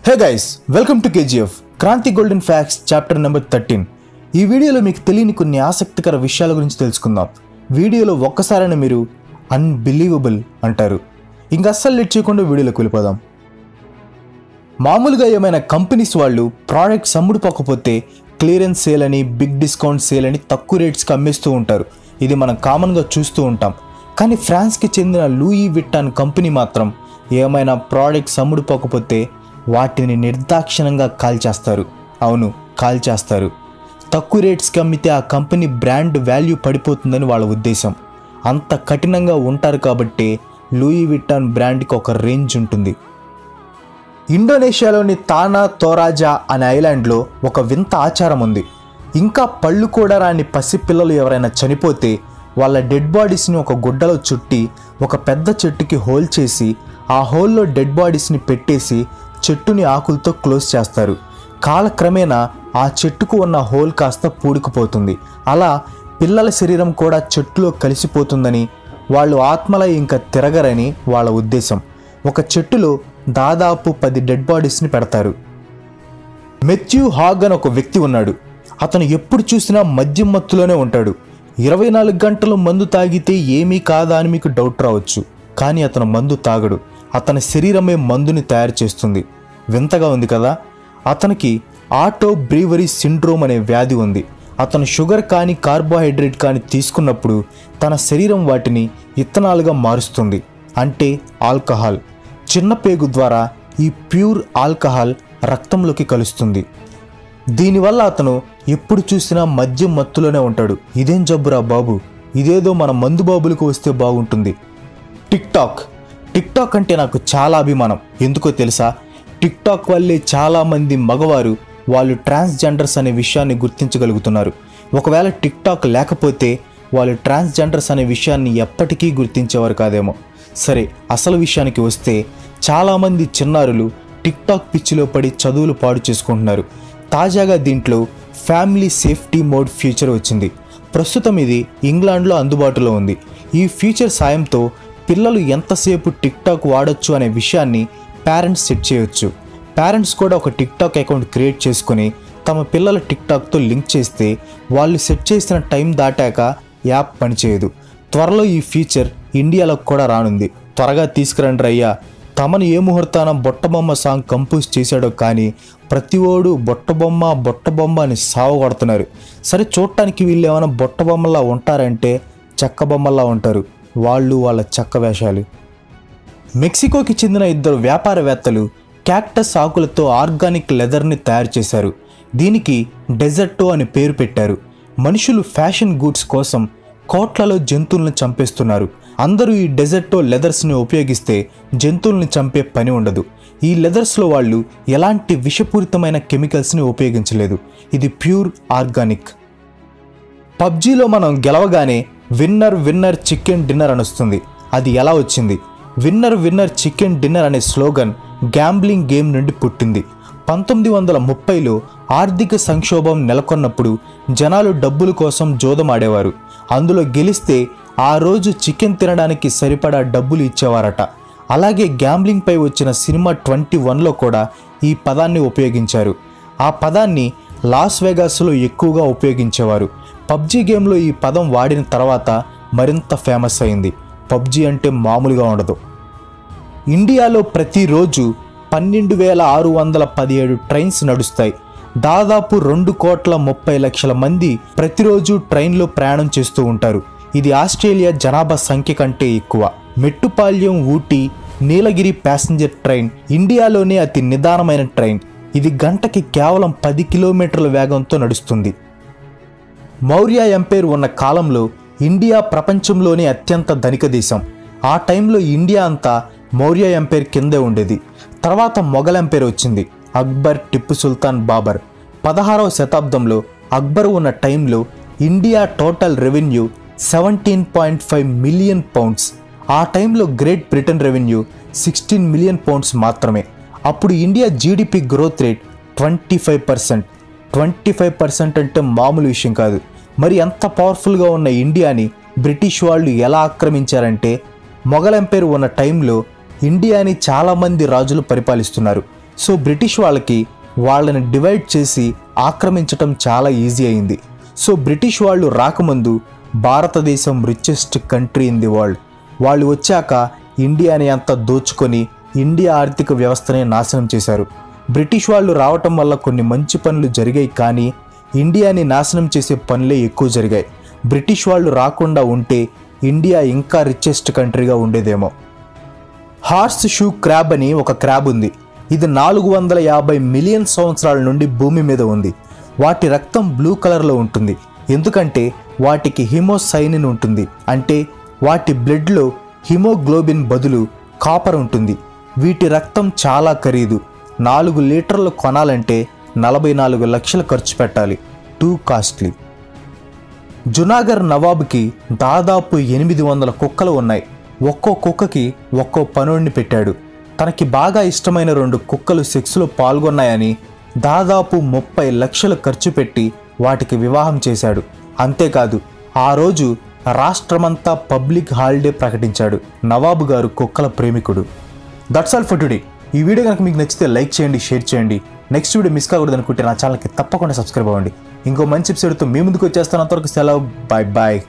Hey guys, welcome to KGF Kranthi golden facts chapter number 13. ఈ వీడియోలో మీకు తెలియని కొన్ని ఆసక్తికర విషయాల గురించి తెలుసుకుందాం. వీడియోలో ఒక్కసారైనా మీరు అన్బిలీవబుల్ అంటారు. ఇంకా అస్సలు లేట్ చేయకుండా వీడియోలోకి వెళ్ళిపోదాం. మామూలుగా ఏమైనా కంపెనీస్ వాళ్ళు ప్రోడక్ట్స్ అమ్ముడుపోకపోతే క్లియరెన్స్ సేల్ అని, బిగ్ డిస్కౌంట్ సేల్ అని తక్కువ రేట్స్కి అమ్మేస్తూ ఉంటారు. ఇది మనం కామన్గా చూస్తూ ఉంటాం. కానీ ఫ్రాన్స్కి చెందిన లూయి విట్టాన్ కంపెనీ మాత్రం ఏమైనా ప్రోడక్ట్స్ అమ్ముడుపోకపోతే వాటిని నిర్దాక్షిణంగా కాల్చేస్తారు. అవును, కాల్చేస్తారు. తక్కువ రేట్స్కి అమ్మితే ఆ కంపెనీ బ్రాండ్ వాల్యూ పడిపోతుందని వాళ్ళ ఉద్దేశం. అంత కఠినంగా ఉంటారు కాబట్టి లూయి విట్టాన్ బ్రాండ్కి ఒక రేంజ్ ఉంటుంది. ఇండోనేషియాలోని తానా తోరాజా అనే ఐలాండ్లో ఒక వింత ఆచారం ఉంది. ఇంకా పళ్ళు కూడా రాని పసిపిల్లలు ఎవరైనా చనిపోతే వాళ్ళ డెడ్ బాడీస్ని ఒక గుడ్డలో చుట్టి ఒక పెద్ద చెట్టుకి హోల్ చేసి ఆ హోల్లో డెడ్ బాడీస్ని పెట్టేసి చెట్టుని ఆకులతో క్లోజ్ చేస్తారు. కాలక్రమేణా ఆ చెట్టుకు ఉన్న హోల్ కాస్త పూడుకుపోతుంది. అలా పిల్లల శరీరం కూడా చెట్టులో కలిసిపోతుందని, వాళ్ళు ఆత్మల ఇంకా తిరగరని వాళ్ళ ఉద్దేశం. ఒక చెట్టులో దాదాపు 10 డెడ్ బాడీస్ని పెడతారు. మెథ్యూ హాగ్ అని ఒక వ్యక్తి ఉన్నాడు. అతను ఎప్పుడు చూసినా మద్యం మత్తులోనే ఉంటాడు. 24 గంటలు మందు తాగితే ఏమీ కాదా అని మీకు డౌట్ రావచ్చు. కానీ అతను మందు తాగడు. అతని శరీరమే మందుని తయారు చేస్తుంది. వింతగా ఉంది కదా. అతనికి ఆటో బ్రీవరీ సిండ్రోమ్ అనే వ్యాధి ఉంది. అతను షుగర్ కానీ కార్బోహైడ్రేట్ కానీ తీసుకున్నప్పుడు తన శరీరం వాటిని ఇథనాల్గా మారుస్తుంది, అంటే ఆల్కహాల్. చిన్న పేగు ద్వారా ఈ ప్యూర్ ఆల్కహాల్ రక్తంలోకి కలుస్తుంది. దీనివల్ల అతను ఎప్పుడు చూసినా మద్యం మత్తులోనే ఉంటాడు. ఇదేం జబ్బురా బాబు, ఇదేదో మన మందు బాబులకు వస్తే బాగుంటుంది. టిక్టాక్ అంటే నాకు చాలా అభిమానం. ఎందుకో తెలుసా? టిక్టాక్ వల్లే చాలామంది మగవారు వాళ్ళు ట్రాన్స్జెండర్స్ అనే విషయాన్ని గుర్తించగలుగుతున్నారు. ఒకవేళ టిక్టాక్ లేకపోతే వాళ్ళు ట్రాన్స్జెండర్స్ అనే విషయాన్ని ఎప్పటికీ గుర్తించేవారు కాదేమో. సరే, అసలు విషయానికి వస్తే చాలామంది చిన్నారులు టిక్టాక్ పిచ్చిలో పడి చదువులు పాడు చేసుకుంటున్నారు. తాజాగా దీంట్లో ఫ్యామిలీ సేఫ్టీ మోడ్ ఫీచర్ వచ్చింది. ప్రస్తుతం ఇది ఇంగ్లాండ్లో అందుబాటులో ఉంది. ఈ ఫీచర్ సాయంతో పిల్లలు ఎంతసేపు టిక్టాక్ వాడొచ్చు అనే విషయాన్ని పేరెంట్స్ సెట్ చేయొచ్చు. పేరెంట్స్ కూడా ఒక టిక్టాక్ అకౌంట్ క్రియేట్ చేసుకుని తమ పిల్లల టిక్టాక్తో లింక్ చేస్తే వాళ్ళు సెట్ చేసిన టైం దాటాక యాప్ పనిచేయదు. త్వరలో ఈ ఫీచర్ ఇండియాలోకి కూడా రానుంది. త్వరగా తీసుకురండి అయ్యా. తమను ఏ ముహూర్తాన బొట్టబొమ్మ సాంగ్ కంపోజ్ చేశాడో కానీ ప్రతి ఓడు బొట్టబొమ్మ అని సావగొడుతున్నారు. సరే, చూడటానికి వీళ్ళు ఏమైనా బొట్టబొమ్మలా ఉంటారంటే చెక్కబొమ్మల్లా ఉంటారు. వాళ్ళు వాళ్ళ చెక్క వేషాలు. మెక్సికోకి చెందిన 2 వ్యాపారవేత్తలు క్యాక్టస్ ఆకులతో ఆర్గానిక్ లెదర్ని తయారు చేశారు. దీనికి డెజర్టో అని పేరు పెట్టారు. మనుషులు ఫ్యాషన్ గూడ్స్ కోసం కోట్లలో జంతువులను చంపేస్తున్నారు. అందరూ ఈ డెజర్టో లెదర్స్ని ఉపయోగిస్తే జంతువుల్ని చంపే పని ఉండదు. ఈ లెదర్స్లో వాళ్ళు ఎలాంటి విషపూరితమైన కెమికల్స్ని ఉపయోగించలేదు. ఇది ప్యూర్ ఆర్గానిక్. పబ్జీలో మనం గెలవగానే విన్నర్ చికెన్ డిన్నర్ అనొస్తుంది. అది ఎలా వచ్చింది? విన్నర్ చికెన్ డిన్నర్ అనే స్లోగన్ గ్యాంబ్లింగ్ గేమ్ నుండి పుట్టింది. 1930లో ఆర్థిక సంక్షోభం నెలకొన్నప్పుడు జనాలు డబ్బుల కోసం జోదం ఆడేవారు. అందులో గెలిస్తే ఆ రోజు చికెన్ తినడానికి సరిపడా డబ్బులు ఇచ్చేవారట. అలాగే గ్యాంబ్లింగ్పై వచ్చిన సినిమా 21లో కూడా ఈ పదాన్ని ఉపయోగించారు. ఆ పదాన్ని లాస్ వేగాస్లో ఎక్కువగా ఉపయోగించేవారు. పబ్జీ గేమ్లో ఈ పదం వాడిన తర్వాత మరింత ఫేమస్ అయింది. పబ్జీ అంటే మామూలుగా ఉండదు. ఇండియాలో ప్రతిరోజు 12,617 ట్రైన్స్ నడుస్తాయి. దాదాపు 2,30,00,000 మంది ప్రతిరోజు ట్రైన్లో ప్రయాణం చేస్తూ ఉంటారు. ఇది ఆస్ట్రేలియా జనాభా సంఖ్య కంటే ఎక్కువ. మెట్టుపాల్యం ఊటీ నీలగిరి ప్యాసింజర్ ట్రైన్ ఇండియాలోనే అతి నిదానమైన ట్రైన్. ఇది గంటకి కేవలం 10 కిలోమీటర్ల వేగంతో నడుస్తుంది. మౌర్య ఎంపైర్ ఉన్న కాలంలో ఇండియా ప్రపంచంలోనే అత్యంత ధనిక దేశం. ఆ టైంలో ఇండియా అంతా మౌర్య ఎంపైర్ కిందే ఉండేది. తర్వాత మొఘల్ ఎంపైర్ వచ్చింది. అక్బర్, టిప్పు సుల్తాన్, బాబర్. 16వ శతాబ్దంలో అక్బర్ ఉన్న టైంలో India total revenue 17.5 million pounds. ఆ టైంలో great Britain revenue 16 million pounds మాత్రమే. అప్పుడు ఇండియా జీడిపి గ్రోత్ రేట్ 25%. 25% అంటే మామూలు విషయం కాదు. మరి అంత పవర్ఫుల్గా ఉన్న ఇండియాని బ్రిటిష్ వాళ్ళు ఎలా ఆక్రమించారంటే మొఘల్ ఎంపైర్ ఉన్న టైంలో ఇండియాని చాలామంది రాజులు పరిపాలిస్తున్నారు. సో బ్రిటిష్ వాళ్ళని డివైడ్ చేసి ఆక్రమించటం చాలా ఈజీ అయింది. సో బ్రిటిష్ వాళ్ళు రాకముందు భారతదేశం richest country in the world. వాళ్ళు వచ్చాక ఇండియాని అంతా దోచుకొని ఇండియా ఆర్థిక వ్యవస్థని నాశనం చేశారు. బ్రిటిష్ వాళ్ళు రావటం వల్ల కొన్ని మంచి పనులు జరిగాయి, కానీ ఇండియాని నాశనం చేసే పనులే ఎక్కువ జరిగాయి. బ్రిటిష్ వాళ్ళు రాకుండా ఉంటే ఇండియా ఇంకా రిచెస్ట్ కంట్రీగా ఉండేదేమో. హార్స్ షూ క్రాబ్ అని ఒక క్రాబ్ ఉంది. ఇది 450 మిలియన్ సంవత్సరాల నుండి భూమి మీద ఉంది. వాటి రక్తం బ్లూ కలర్లో ఉంటుంది, ఎందుకంటే వాటికి హిమోసైనిన్ ఉంటుంది. అంటే వాటి బ్లడ్లో హిమోగ్లోబిన్ బదులు కాపర్ ఉంటుంది. వీటి రక్తం చాలా ఖరీదు. 4 లీటర్లు కొనాలంటే 44 లక్షలు ఖర్చు పెట్టాలి. Too costly. జునాగర్ నవాబ్కి దాదాపు 800 కుక్కలు ఉన్నాయి. ఒక్కో కుక్కకి ఒక్కో పనుడిని పెట్టాడు. తనకి బాగా ఇష్టమైన 2 కుక్కలు సెక్స్లో పాల్గొన్నాయని దాదాపు 30 లక్షలు ఖర్చు పెట్టి వాటికి వివాహం చేశాడు. అంతేకాదు, ఆ రోజు రాష్ట్రమంతా పబ్లిక్ హాలిడే ప్రకటించాడు. నవాబు గారు కుక్కల ప్రేమికుడు. That's all for today. ఈ వీడియో కనుక మీకు నచ్చితే లైక్ చేయండి, షేర్ చేయండి. నెక్స్ట్ వీడియో మిస్ కాకూడదు అనుకుంటే నా ఛానల్కి తప్పకుండా సబ్స్క్రైబ్ అవ్వండి. ఇంకో మంచి ఎపిసోడ్తో మీ ముందుకు వచ్చేస్తాను. అంతవరకు సెలవు. Bye bye.